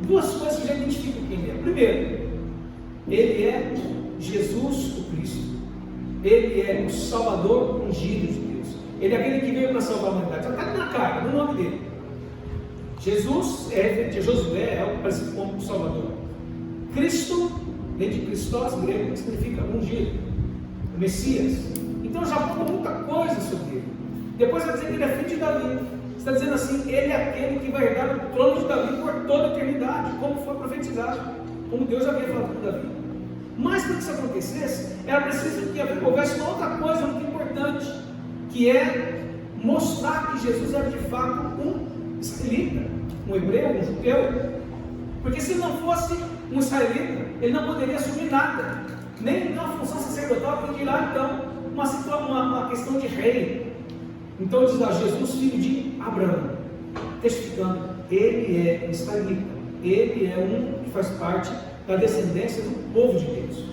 duas coisas que já identificam quem ele é. Primeiro, ele é Jesus o Cristo. Ele é o Salvador ungido de Deus. Ele é aquele que veio para salvar a humanidade. Já está na cara, no nome dele. Josué é o parecido com o Salvador. Cristo, vem de Christos, grego, que significa ungido, o Messias. Então já conta muita coisa sobre ele. Depois vai dizer que ele é filho de Davi. Está dizendo assim, ele é aquele que vai herdar o trono de Davi por toda a eternidade, como foi profetizado, como Deus havia falado com Davi. Mas para que isso acontecesse, era preciso que houvesse uma outra coisa muito importante, que é mostrar que Jesus era de fato um israelita, um hebreu, um judeu. Porque se não fosse um israelita, ele não poderia assumir nada, nem uma função sacerdotal, que dirá então uma questão de rei. Então diz lá, Jesus, filho de Abraão, testificando, ele é israelita, ele é um que faz parte da descendência do povo de Deus.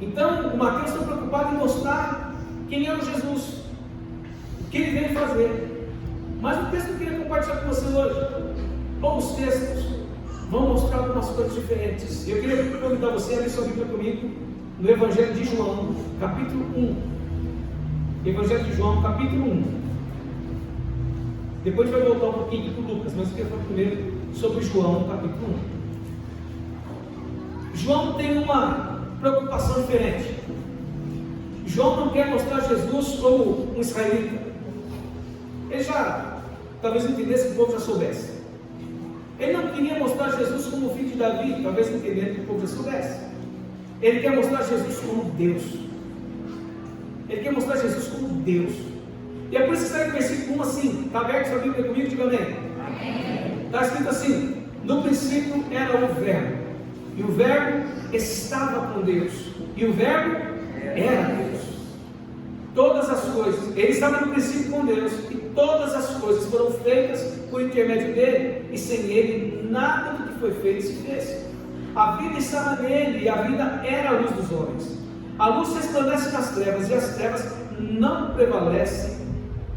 Então o Mateus está preocupado em mostrar quem é o Jesus, o que ele veio fazer. Mas o texto que eu queria compartilhar com você hoje, ou os textos, vão mostrar algumas coisas diferentes. Eu queria convidar você a ler sua Bíblia comigo no Evangelho de João, capítulo 1. Evangelho de João, capítulo 1. Depois a gente vai voltar um pouquinho para o Lucas, mas eu quero falar primeiro sobre João, capítulo 1. João tem uma preocupação diferente. João não quer mostrar Jesus como um israelita. Ele já, talvez entendesse que o povo já soubesse. Ele não queria mostrar Jesus como filho de Davi, talvez entendendo que o povo já soubesse. Ele quer mostrar Jesus como Deus. Ele quer mostrar Jesus como Deus. E é por isso que está no versículo 1 assim. Está aberto sua Bíblia comigo? Diga amém. Está escrito assim: no princípio era o Verbo, e o Verbo estava com Deus, e o Verbo era Deus. Todas as coisas, ele estava no princípio com Deus, e todas as coisas foram feitas por intermédio dele, e sem ele nada do que foi feito se fez. A vida estava nele, e a vida era a luz dos homens. A luz resplandece nas trevas, e as trevas não prevalecem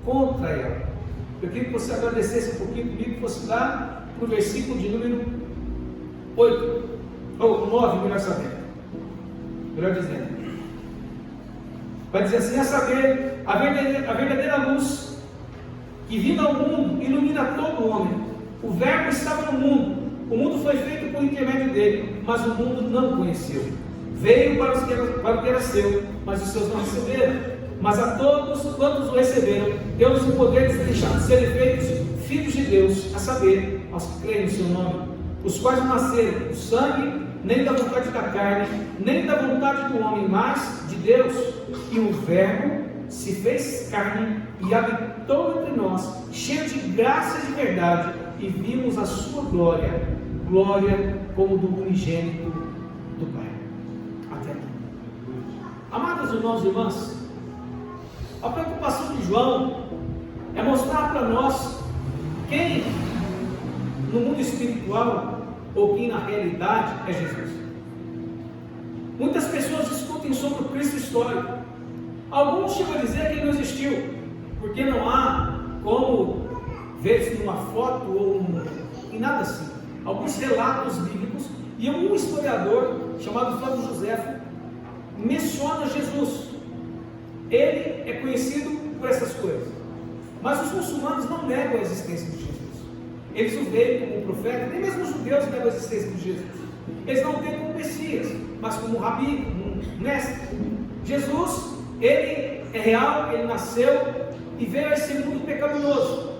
contra ela. Eu queria que você agradecesse um pouquinho comigo, que fosse lá para o versículo de número 8, ou 9, melhor sabendo, melhor dizendo. Vai dizer assim: a saber, a verdadeira luz que vindo ao mundo ilumina todo homem. O Verbo estava no mundo, o mundo foi feito por intermédio dele, mas o mundo não o conheceu. Veio para o que era seu, mas os seus não receberam. Mas a todos quantos o receberam, deu-lhes o poder de serem feitos filhos de Deus, a saber, aos que creem no seu nome, os quais não nasceram do sangue, nem da vontade da carne, nem da vontade do homem, mas de Deus. E o Verbo se fez carne e habitou entre nós, cheio de graça e de verdade, e vimos a sua glória, glória como do unigênito do Pai. Até aqui. Amados irmãos e irmãs, a preocupação de João é mostrar para nós quem no mundo espiritual ou quem na realidade é Jesus. Muitas pessoas discutem sobre o Cristo histórico. Alguns chegam a dizer que ele não existiu, porque não há como ver-se numa foto ou em nada assim. Alguns relatos bíblicos, e um historiador chamado Flávio Joséfo menciona Jesus. Ele é conhecido por essas coisas. Mas os muçulmanos não negam a existência de Jesus. Eles o veem como um profeta, nem mesmo os judeus negam a existência de Jesus. Eles não o veem como Messias, mas como um rabi, como um mestre. Jesus, ele é real, ele nasceu e veio a esse mundo pecaminoso,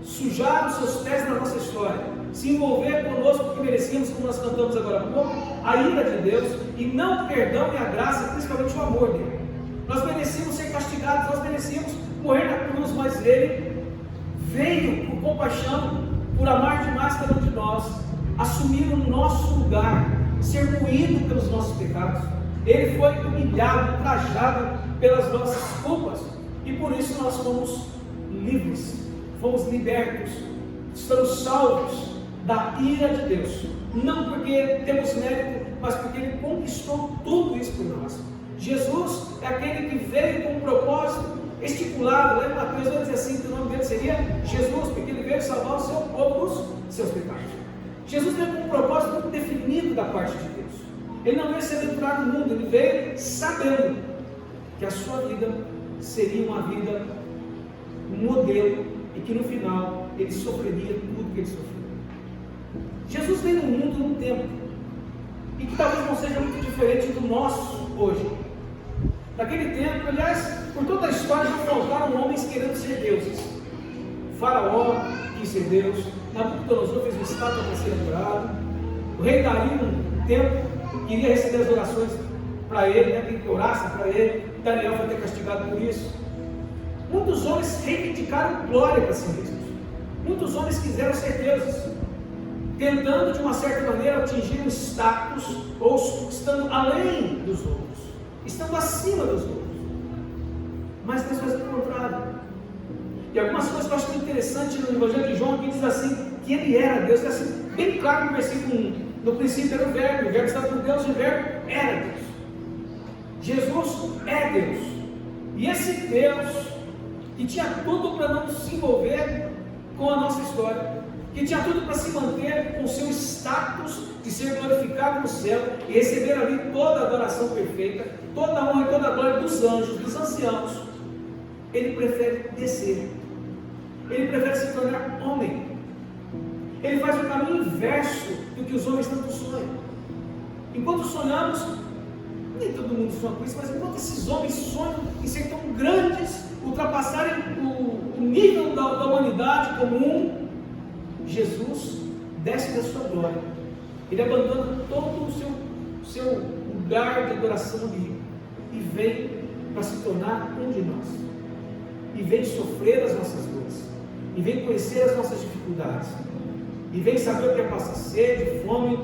sujar os seus pés na nossa história, se envolver conosco porque merecíamos, como nós cantamos agora há pouco, a ira de Deus, e não o perdão e a graça, principalmente o amor dele. Nós merecíamos ser castigados, nós merecíamos morrer na cruz, mas ele veio por compaixão, por amar demais cada um de nós, assumir o nosso lugar, ser moído pelos nossos pecados. Ele foi humilhado, trajado pelas nossas culpas, e por isso nós fomos livres, fomos libertos, estamos salvos da ira de Deus, não porque temos mérito, mas porque ele conquistou tudo isso por nós. Jesus é aquele que veio com um propósito estipulado. Lá em Mateus vai dizer assim, que o nome dele seria Jesus, porque ele veio salvar o seu povo dos seus pecados. Jesus veio com um propósito muito definido da parte de Deus. Ele não veio se aventurar no mundo, ele veio sabendo que a sua vida seria uma vida, um modelo, e que no final ele sofreria tudo que ele sofreu. Jesus veio no mundo num tempo, e que talvez não seja muito diferente do nosso hoje. Naquele tempo, aliás, por toda a história não faltaram homens querendo ser deuses. Faraó quis ser Deus, Nabucodonosor fez uma estátua para ser adorado, o rei Dario, um tempo, queria receber as orações para ele, né, que orassem para ele. Daniel foi ter castigado por isso. Muitos homens reivindicaram glória para si mesmos. Muitos homens quiseram ser deuses, tentando de uma certa maneira atingir um status, ou estando além dos outros, estando acima dos outros. Mas Deus faz o contrário. E algumas coisas que eu acho muito interessante no Evangelho de João, que diz assim, que ele era Deus, é assim, bem claro no versículo 1. No princípio era o Verbo estava com Deus, e o Verbo era Deus. Jesus é Deus. E esse Deus, que tinha tudo para não se envolver com a nossa história, que tinha tudo para se manter com o seu status de ser glorificado no céu e receber ali toda a adoração perfeita, toda a honra e toda a glória dos anjos, dos anciãos, ele prefere descer, ele prefere se tornar homem. Ele faz o caminho inverso do que os homens tanto sonham. Enquanto sonhamos, nem todo mundo sonha com isso, mas enquanto esses homens sonham em ser tão grandes, ultrapassarem o nível da humanidade comum, Jesus desce da sua glória. Ele abandona todo o seu lugar de adoração e vem para se tornar um de nós. E vem sofrer as nossas dores. E vem conhecer as nossas dificuldades. E vem saber o que é passar sede, fome.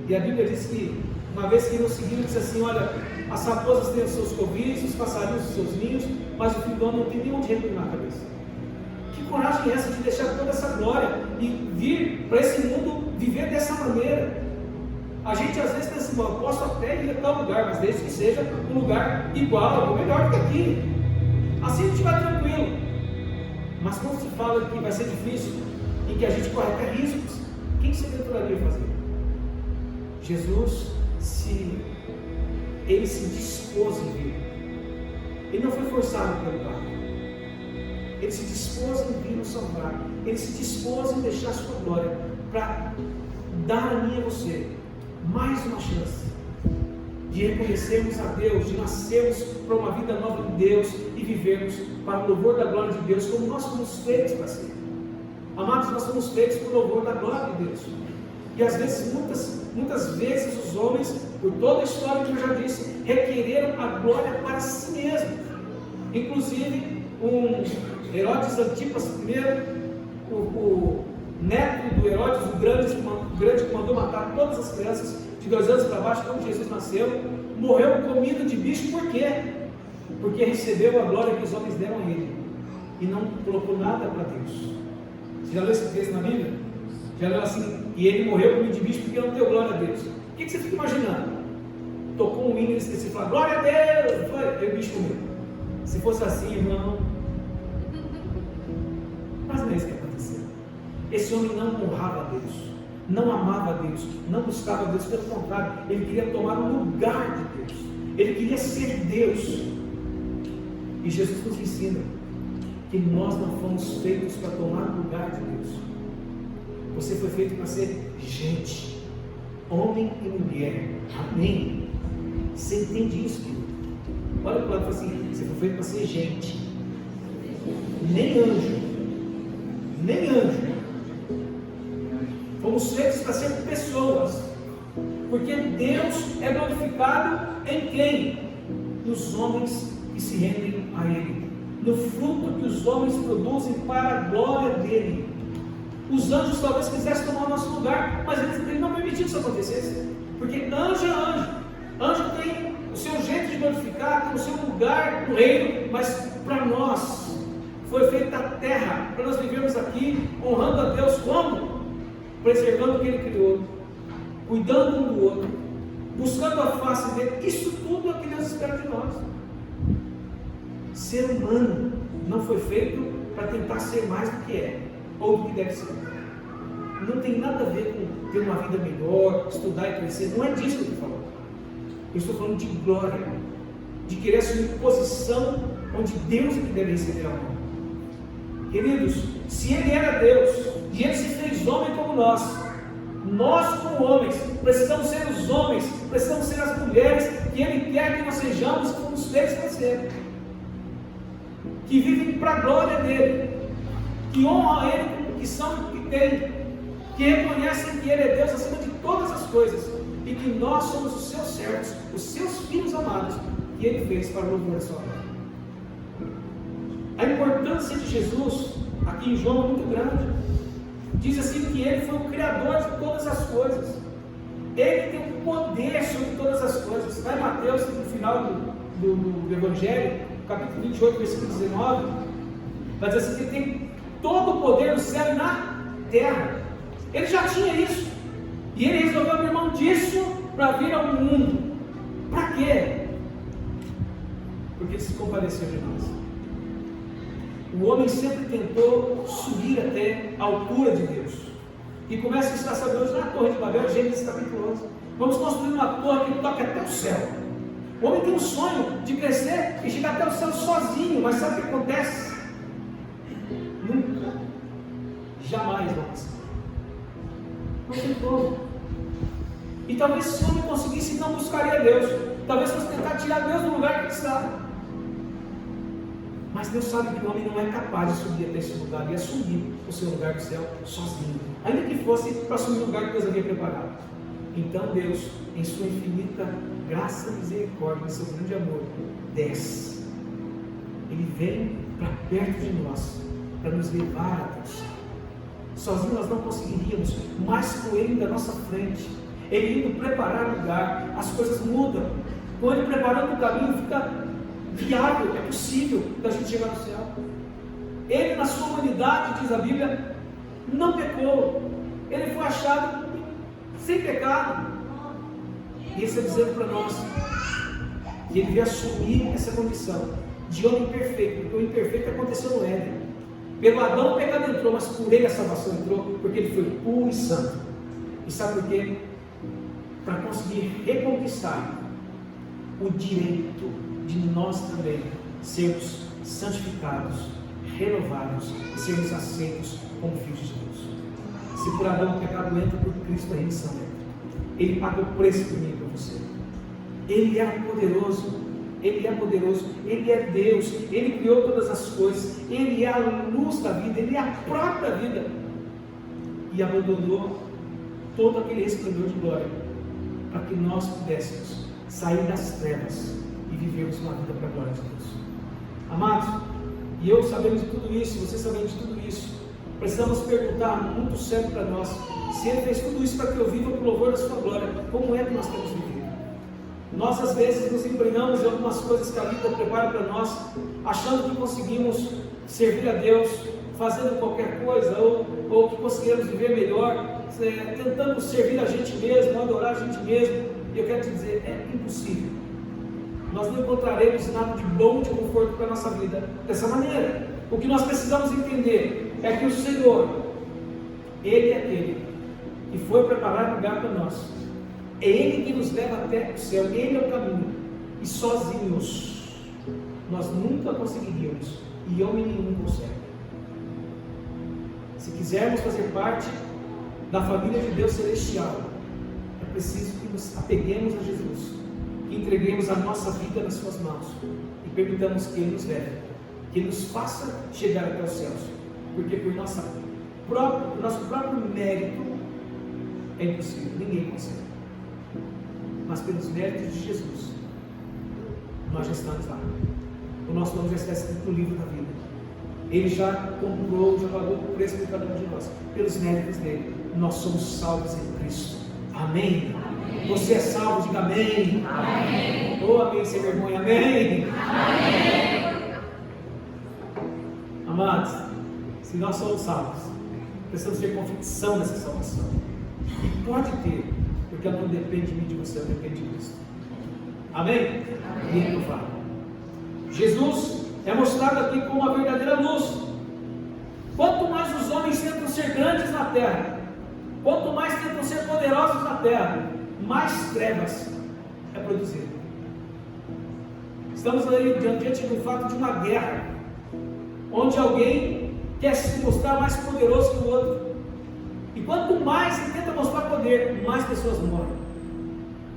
E a Bíblia diz que, uma vez que nos seguiu, disse assim: olha, as raposas têm os seus covis, os passarinhos os seus ninhos, mas o filho do homem não tem nem onde reclinar a cabeça. Que coragem é essa de deixar toda essa glória e vir para esse mundo viver dessa maneira? A gente às vezes pensa assim: eu posso até ir a tal lugar, mas desde que seja um lugar igual ou melhor do que aqui. Assim a gente vai tranquilo. Mas quando se fala que vai ser difícil e que a gente corre até riscos, quem se aventuraria a fazer? Jesus, ele se dispôs em vir. Ele não foi forçado pelo Pai. Ele se dispôs em vir nos salvar. Ele se dispôs em deixar a sua glória para dar a mim e a você mais uma chance de reconhecermos a Deus, de nascermos para uma vida nova em Deus e vivermos para o louvor da glória de Deus, como nós fomos feitos para ser. Amados, nós somos feitos por louvor da glória de Deus. E às vezes, muitas vezes, os homens, por toda a história que eu já disse, requereram a glória para si mesmos. Inclusive, Herodes Antipas I, o neto do Herodes, o grande que mandou matar todas as crianças de 2 anos para baixo, quando Jesus nasceu, morreu comido de bicho. Por quê? Porque recebeu a glória que os homens deram a ele e não colocou nada para Deus. Você já leu esse texto na Bíblia? Já leu assim: e ele morreu comido de bicho porque não deu glória a Deus. O que você fica imaginando? Tocou um hino e esqueci de falar glória a Deus, foi, o bicho comeu. Se fosse assim, irmão. Mas não é isso que aconteceu. Esse homem não honrava a Deus, não amava a Deus, não buscava a Deus, pelo contrário, ele queria tomar o lugar de Deus, ele queria ser Deus. E Jesus nos ensina que nós não fomos feitos para tomar o lugar de Deus. Você foi feito para ser gente, homem e mulher. Amém? Você entende isso, querido? Olha para o lado e fala assim: você foi feito para ser gente, nem anjo, nem anjo. Fomos feitos para ser pessoas, porque Deus é glorificado em quem? Nos homens que se rendem a Ele, no fruto que os homens produzem para a glória dEle. Os anjos talvez quisessem tomar o nosso lugar, mas Ele não permitiu que isso acontecesse, porque anjo é anjo. Anjo tem o seu jeito de glorificar, tem o seu lugar no reino, mas para nós foi feita a terra, para nós vivermos aqui honrando a Deus como? Preservando o que Ele criou, cuidando um do outro, buscando a face dEle. Isso tudo é o que Deus espera de nós. Ser humano não foi feito para tentar ser mais do que é, ou do que deve ser. não tem nada a ver com ter uma vida melhor, estudar e crescer. Não é disso que eu estou falando. Eu estou falando de glória, de querer assumir posição onde Deus é que deve receber a honra. Queridos, se Ele era Deus e Ele se fez homem como nós como homens, precisamos ser os homens, precisamos ser as mulheres que Ele quer que nós sejamos, que fomos feitos para ser, que vivem para a glória dEle, que honram a Ele como que são e que têm, que reconhecem que Ele é Deus acima de todas as coisas e que nós somos os seus servos, os seus filhos amados, que Ele fez para o louvor da sua glória. A importância de Jesus aqui em João é muito grande. Diz assim que Ele foi o Criador de todas as coisas. Ele tem o poder sobre todas as coisas. Lá em Mateus, no final do Evangelho, capítulo 28, versículo 19, vai dizer assim que Ele tem todo o poder no céu e na terra. Ele já tinha isso. E Ele resolveu abrir mão disso para vir ao mundo. Para quê? Porque Ele se compadeceu de nós. O homem sempre tentou subir até a altura de Deus. E começa a estar sabendo na Torre de Babel, Gênesis capítulo 11. Vamos construir uma torre que toque até o céu. O homem tem um sonho de crescer e chegar até o céu sozinho, mas sabe o que acontece? Nunca, jamais vai conseguir. Não tem como. E talvez se o homem conseguisse, não buscaria Deus. Talvez fosse tentar tirar Deus do lugar que ele está. Mas Deus sabe que o homem não é capaz de subir até esse lugar e assumir o seu lugar do céu sozinho, ainda que fosse para assumir o lugar que Deus havia preparado. Então Deus, em sua infinita graça e misericórdia, em seu grande amor, desce. Ele vem para perto de nós, para nos levar até o céu. Sozinho nós não conseguiríamos, mas com Ele da nossa frente, Ele indo preparar o lugar, as coisas mudam. Com Ele preparando o caminho, fica viável, é possível da gente chegar no céu. Ele, na sua humanidade, diz a Bíblia, não pecou. Ele foi achado sem pecado. E isso é dizendo para nós que Ele veio assumir essa condição de homem perfeito, porque o imperfeito aconteceu no Éden. Pelo Adão o pecado entrou, mas por Ele a salvação entrou, porque Ele foi puro e santo. E sabe por quê? Para conseguir reconquistar o direito de nós também sermos santificados, renovados e sermos aceitos como filhos de Deus. Se por Adão o pecado entra, por Cristo a remissão entra. Ele paga o preço por mim e por você. Ele é poderoso, Ele é poderoso, Ele é Deus, Ele criou todas as coisas, Ele é a luz da vida, Ele é a própria vida. E abandonou todo aquele esplendor de glória para que nós pudéssemos sair das trevas e vivermos uma vida para a glória de Deus. Amados, e eu sabendo de tudo isso, você sabendo de tudo isso, precisamos perguntar muito sério para nós, se Ele fez tudo isso para que eu viva para o louvor da sua glória, como é que nós temos vivido? Nós às vezes nos empenhamos em algumas coisas que a vida prepara para nós, achando que conseguimos servir a Deus, fazendo qualquer coisa, ou que conseguiremos viver melhor, tentando servir a gente mesmo, adorar a gente mesmo. E eu quero te dizer, é impossível. Nós não encontraremos nada de bom, de conforto para a nossa vida dessa maneira. O que nós precisamos entender é que o Senhor, Ele é aquele que foi preparar lugar para nós. É Ele que nos leva até o céu, Ele é o caminho. E sozinhos nós nunca conseguiríamos, e homem nenhum consegue. Se quisermos fazer parte da família de Deus celestial, é preciso que nos apeguemos a Jesus, que entreguemos a nossa vida nas suas mãos e permitamos que Ele nos leve, que Ele nos faça chegar até os céus, porque por nosso próprio mérito é impossível, ninguém consegue. Mas pelos méritos de Jesus, nós já estamos lá. O nosso nome já está escrito no livro da vida. Ele já comprou, já pagou o preço por cada um de nós. Pelos méritos dele, nós somos salvos em Cristo. Amém? Amém. Você é salvo, diga amém. Amém. Oh, amém, sem vergonha, amém. Amém. Amados, se nós somos salvos, precisamos ter convicção dessa salvação. E pode ter, porque ela não depende de mim, de você, ela depende de Cristo. Amém? Amém. Jesus é mostrado aqui como a verdadeira luz. Quanto mais os homens tentam ser grandes na terra, Quanto mais tentam ser poderosos na terra, mais trevas é produzido. Estamos aí diante do fato de uma guerra, onde alguém quer se mostrar mais poderoso que o outro. E quanto mais ele tenta mostrar poder, mais pessoas morrem,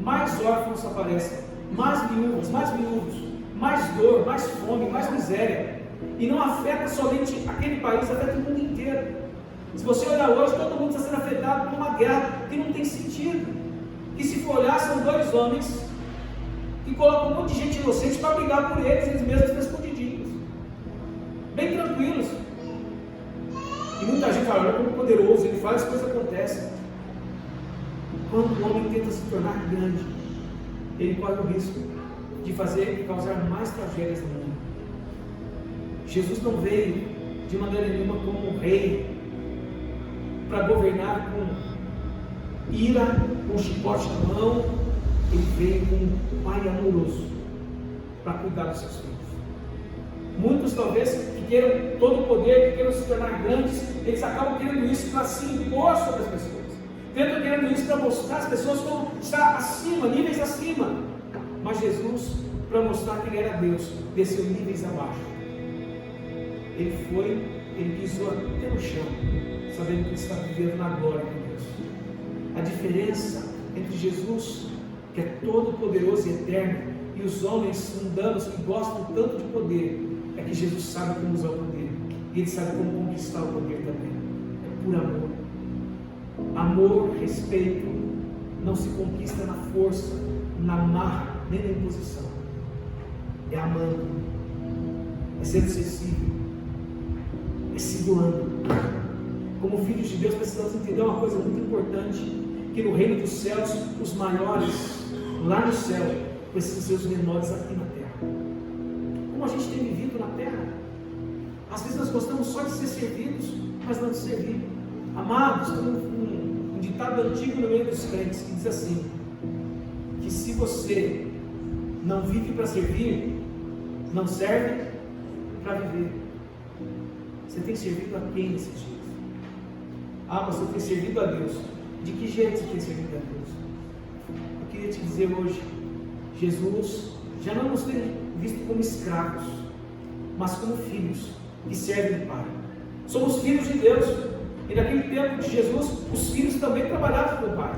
mais órfãos aparecem, mais viúvos, mais dor, mais fome, mais miséria. E não afeta somente aquele país, afeta o mundo inteiro. Se você olhar hoje, todo mundo está sendo afetado por uma guerra que não tem sentido. Que se for olhar, são dois homens que colocam um monte de gente inocente para brigar por eles mesmos estão escondidinhos, bem tranquilos. E muita gente fala, olha como poderoso, ele faz, as coisas acontecem. Quando o homem tenta se tornar grande, ele corre o risco de causar mais tragédias no mundo. Jesus não veio de maneira nenhuma como um rei para governar com ira, com chicote na mão. Ele veio como um pai amoroso para cuidar dos seus filhos. Muitos talvez que queiram todo o poder, que queiram se tornar grandes, eles acabam querendo isso para se impor sobre as pessoas. Tentam querendo isso para mostrar às pessoas como está acima, níveis acima. Mas Jesus, para mostrar que ele era Deus, desceu níveis abaixo. Ele pisou até no chão, sabendo que está vivendo na glória de Deus. A diferença entre Jesus, que é todo poderoso e eterno, e os homens mundanos que gostam tanto de poder, é que Jesus sabe como usar o poder, e ele sabe como conquistar o poder também. É por amor. Amor, respeito, não se conquista na força, na marra, nem na imposição. É amando, é sendo sensível, é se doando. Como filhos de Deus, precisamos entender uma coisa muito importante: que no reino dos céus, os maiores lá no céu precisam ser os menores aqui na terra. Como a gente tem vivido na terra, às vezes nós gostamos só de ser servidos, mas não de servir. Amados, tem um ditado antigo no meio dos crentes que diz assim: que se você não vive para servir, não serve para viver. Você tem servido a quem nesses dias? Ah, você tem servido a Deus. De que jeito você tem servido a Deus? Eu queria te dizer hoje, Jesus já não nos tem visto como escravos, mas como filhos que servem o Pai. Somos filhos de Deus, e naquele tempo de Jesus, os filhos também trabalhavam com o Pai.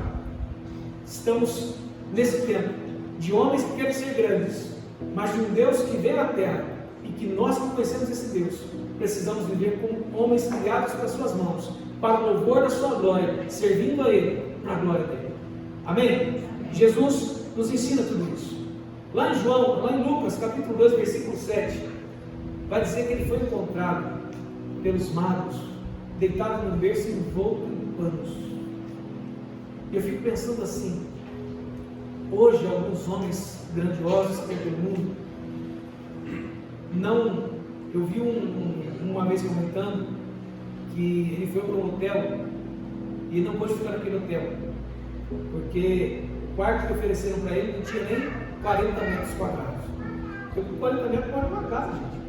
Estamos nesse tempo de homens que querem ser grandes, mas de um Deus que veio à terra, e que nós que conhecemos esse Deus, precisamos viver como homens criados para suas mãos, para o louvor da sua glória, servindo a Ele, para a glória dele. Amém? Jesus nos ensina tudo isso. Lá em Lucas, capítulo 2, versículo 7, vai dizer que ele foi encontrado pelos magos, deitado num berço envolto em panos. E eu fico pensando assim: hoje alguns homens grandiosos que tem pelo mundo, eu vi uma vez comentando que ele foi para um hotel e não pôde ficar naquele hotel, porque o quarto que ofereceram para ele não tinha nem 40 metros quadrados. Porque com 40 metros quadrados é uma casa, gente.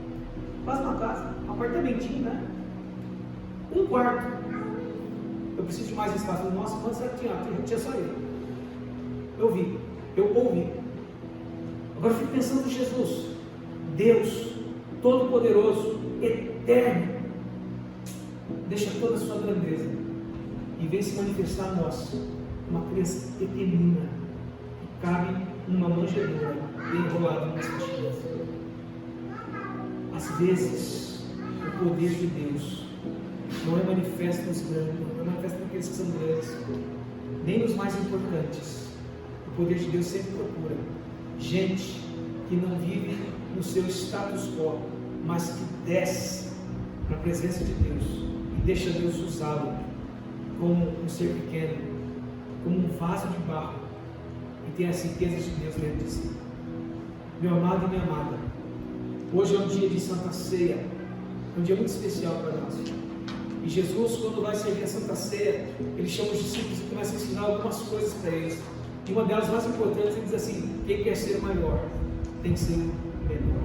Quase uma casa, um apartamentinho, né? Um quarto. Eu preciso de mais espaço. Nossa, quanto será que tinha? Tinha só ele. Eu ouvi. Agora eu fico pensando em Jesus, Deus Todo-Poderoso, Eterno, deixa toda a sua grandeza e vem se manifestar a nós, uma criança pequenina que cabe numa manjedoura enrolada nas coxinhas. Às vezes o poder de Deus não é manifesto nos grandes, não é manifesto naqueles que são grandes, nem nos mais importantes. O poder de Deus sempre procura gente que não vive no seu status quo, mas que desce na presença de Deus e deixa Deus usá-lo como um ser pequeno, como um vaso de barro, e tem as riquezas de Deus dentro de si. Meu amado e minha amada, hoje é um dia de Santa Ceia, é um dia muito especial para nós. E Jesus, quando vai servir a Santa Ceia, ele chama os discípulos e começa a ensinar algumas coisas para eles. E uma delas mais importantes, ele diz assim: quem quer ser maior tem que ser menor.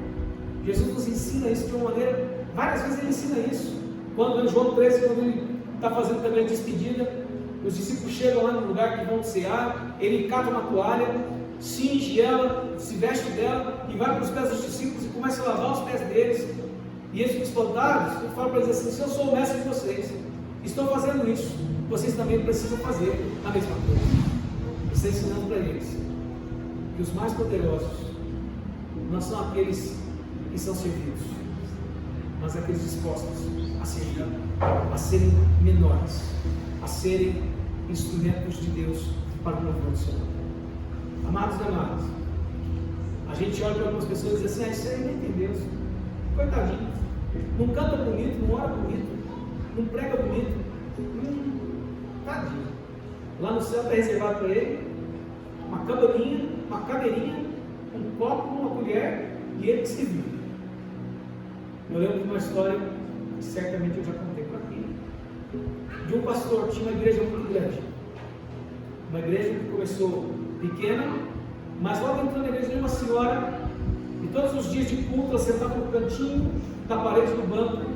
Jesus nos ensina isso de uma maneira, várias vezes ele ensina isso. Quando em João 13, quando ele está fazendo também a despedida, Os discípulos chegam lá no lugar que vão cear, ele cata uma toalha, cinge ela, se veste dela e vai para os pés dos discípulos e começa a lavar os pés deles. E eles ficam espantados e falam para eles assim: se eu sou o mestre de vocês, estou fazendo isso, vocês também precisam fazer a mesma coisa. Está ensinando para eles que os mais poderosos não são aqueles que são servidos, mas aqueles dispostos a servir, a serem menores, a serem instrumentos de Deus para o louvor do Senhor. Amados e amadas, a gente olha para algumas pessoas e diz assim: isso aí nem tem Deus, coitadinho, não canta bonito, não ora bonito, não prega bonito, tadinho. Lá no céu está reservado para ele uma cabaninha, uma cadeirinha, um copo, uma colher, e ele que se vive. Eu lembro de uma história que certamente eu já contei por aqui, de um pastor. Tinha uma igreja muito grande, uma igreja que começou pequena, mas logo entrou na igreja de uma senhora, e todos os dias de culto ela sentava no cantinho da parede do banco,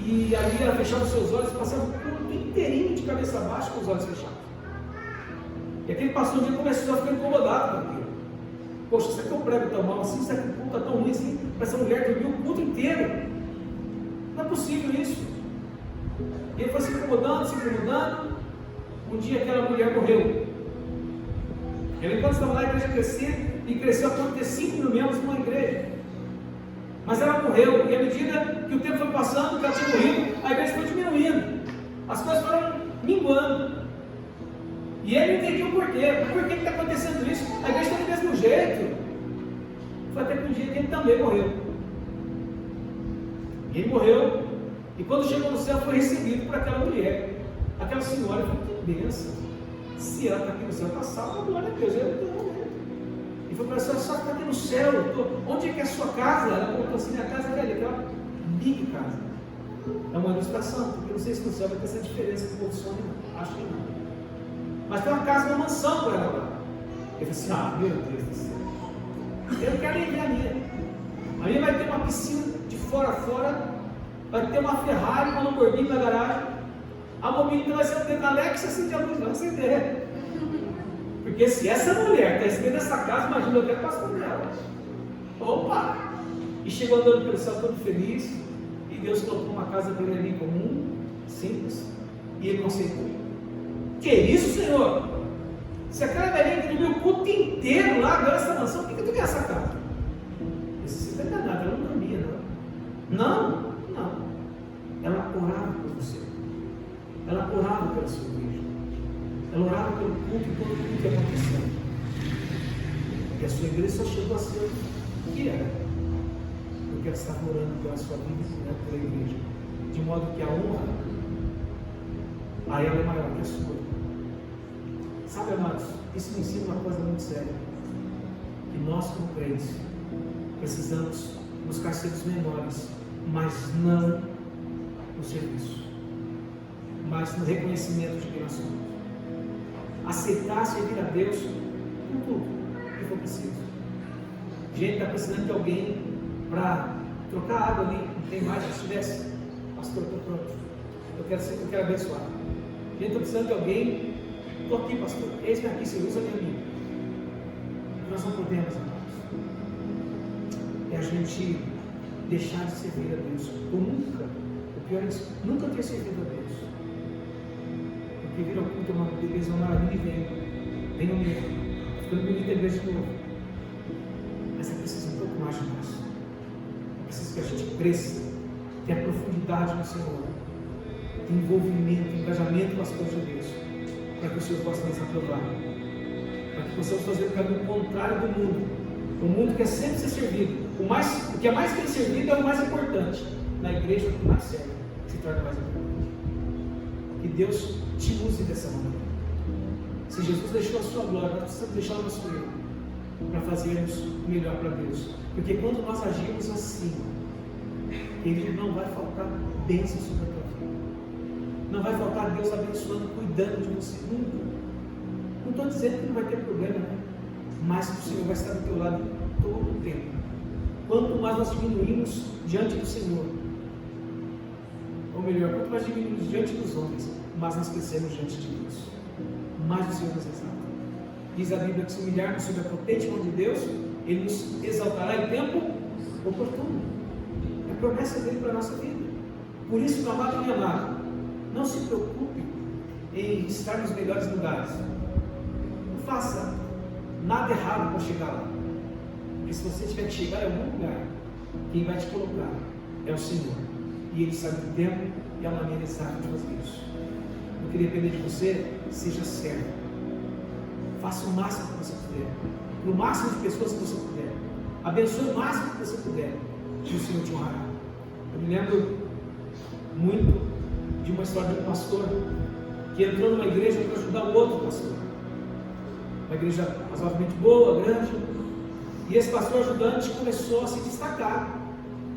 e ali ela fechava os seus olhos e passava o culto inteirinho de cabeça baixa com os olhos fechados. E aquele pastor um dia começou a ficar incomodado com aquilo. Poxa, será que eu prego tão mal assim? Será que o culto está tão ruim assim para essa mulher dormir o culto inteiro? Não é possível isso. E ele foi se incomodando, se incomodando. Um dia aquela mulher morreu. Ela, enquanto estava lá, a igreja crescia, e cresceu a ponto de ter 5 mil membros numa igreja. Mas ela morreu, e à medida que o tempo foi passando, que ela tinha morrido, a igreja foi diminuindo. As coisas foram minguando. E ele não entendia o porquê. Por que está acontecendo isso? A igreja está do mesmo jeito. Foi até que um dia ele também morreu. E ele morreu, e quando chegou no céu foi recebido por aquela mulher. Aquela senhora falou: que bênção. Se ela está aqui no céu, está salva, glória a Deus. E foi para a senhora: só que está aqui no céu. Onde é que é a sua casa? Ela colocou assim: a casa dela, aquela big casa. É uma ilustração, porque eu não sei se no céu vai ter essa diferença que o povo sonha, acho que não. Mas tem uma casa, uma mansão para ela lá. Ele falou assim: meu Deus do céu, eu não quero nem ver a minha. A minha vai ter uma piscina de fora a fora, vai ter uma Ferrari, uma Lamborghini na garagem. A mobília vai ser um dedo Alexa assim de luz, não sei ideia. Porque se essa mulher está recebendo essa casa, imagina eu quero passar por ela. Opa! E chegou andando pelo céu todo feliz, e Deus colocou uma casa para ele ali comum, simples, e ele não aceitou. Que isso, Senhor? Se aquela velhinha que dormiu o culto inteiro lá, agora essa mansão, por que tu quer essa casa? Você está enganado, ela não dormia, não. Não. Ela orava por você. Ela orava pela sua igreja. Ela orava pelo culto e todo o culto ia acontecendo. E a sua igreja só chegou a ser o que era. Porque ela estava orando pela sua vida e pela igreja. De modo que a honra a ela é maior que a sua. Sabe, amados, isso me ensina uma coisa muito séria. Que nós, como crentes, precisamos buscar ser os menores, mas não no serviço, mas no reconhecimento de quem nós somos. Aceitar servir a Deus com tudo que for preciso. Gente, está precisando de alguém para trocar água ali, não tem mais que estivesse. Pastor, estou pronto. Eu quero abençoar. Gente, está precisando de alguém. Estou aqui, pastor. Eis-me aqui, Senhor, usa a minha vida. Nós não podemos, amados. É a gente deixar de servir a Deus. Ou nunca, o pior é isso, nunca ter servido a Deus. Porque vir ao culto é uma beleza, uma maravilha, e vem no meio. Ficando bonita a igreja de novo. Mas é preciso um pouco mais de nós. É preciso que a gente cresça, tenha profundidade no Senhor, tenha envolvimento, engajamento com as coisas de Deus, para que o Senhor possa nos aprovar, para que possamos fazer o caminho contrário do mundo. O mundo quer sempre ser servido. O que é mais bem servido é o mais importante. Na igreja, o que mais serve se torna mais importante. Que Deus te use dessa maneira. Se Jesus deixou a sua glória, nós precisamos deixar o nosso eu para fazermos o melhor para Deus. Porque quando nós agimos assim, Ele não vai faltar bênção sobre a tua vida. Não vai faltar Deus abençoando, cuidando de você nunca. Não estou dizendo que não vai ter problema, né? Mas o Senhor vai estar do teu lado todo o tempo. Quanto mais nós diminuímos diante do Senhor, ou melhor, quanto mais diminuímos diante dos homens, mais nós crescemos diante de Deus. mas o Senhor nos exalta. Diz a Bíblia que se humilharmos sob a potente mão de Deus, Ele nos exaltará em tempo oportuno. É a promessa dele para a nossa vida. Por isso, meu amado e minha amada, não se preocupe em estar nos melhores lugares. Não faça nada errado para chegar lá. Porque se você tiver que chegar em algum lugar, quem vai te colocar é o Senhor. E Ele sabe o tempo e a maneira exata de fazer isso. Eu queria pedir de você, seja servo. Faça o máximo que você puder. Para o máximo de pessoas que você puder. Abençoe o máximo que você puder. E o Senhor te honrará. Eu me lembro muito de uma história de um pastor que entrou numa igreja para ajudar o outro pastor. Uma igreja razoavelmente boa, grande. E esse pastor ajudante começou a se destacar.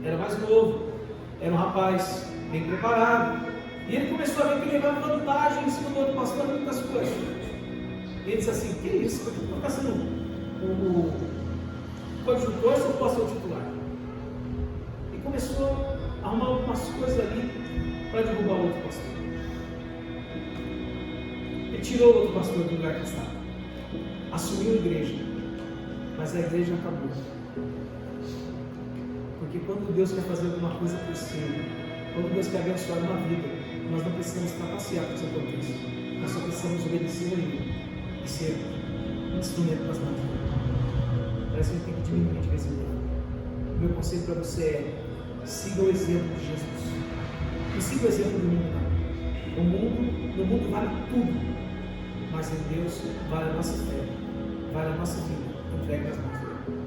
Era mais novo. Era um rapaz bem preparado. E ele começou a ver que ele levava vantagem em cima do outro pastor em muitas coisas. E ele disse assim: que isso? Eu estou ficar sendo o coadjutor ou o pastor titular? E começou a arrumar algumas coisas ali para derrubar o outro pastor. Ele tirou o outro pastor do lugar que estava. Assumiu a igreja. Mas a igreja acabou. Porque quando Deus quer fazer alguma coisa por si, quando Deus quer abençoar uma vida, nós não precisamos trapacear com isso aconteça. Nós só precisamos obedecer a Ele e ser um instrumento das mãos dele. Parece que a gente tem que diminuir de vez em quando. O meu conselho para você é: siga o exemplo de Jesus. E siga o exemplo do mundo. No mundo vale tudo, mas em Deus vale a nossa fé, vale a nossa vida. Entregue nas mãos dele.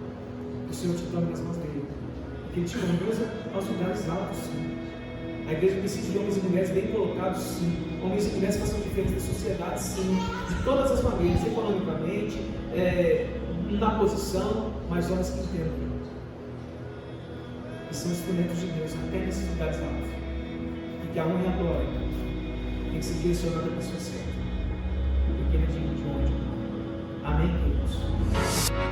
O Senhor te toma nas mãos dele. Porque Ele te conduza aos lugares altos, sim. A igreja precisa de homens e mulheres bem colocados, sim. Homens e mulheres que façam diferença na sociedade, sim. De todas as maneiras, economicamente, na posição, mas homens que entendem. E são instrumentos de Deus até nesses lugares altos. E que a honra e a glória tem que ser direcionada à pessoa certa. Porque Ele é digno de honra. Amém, queridos?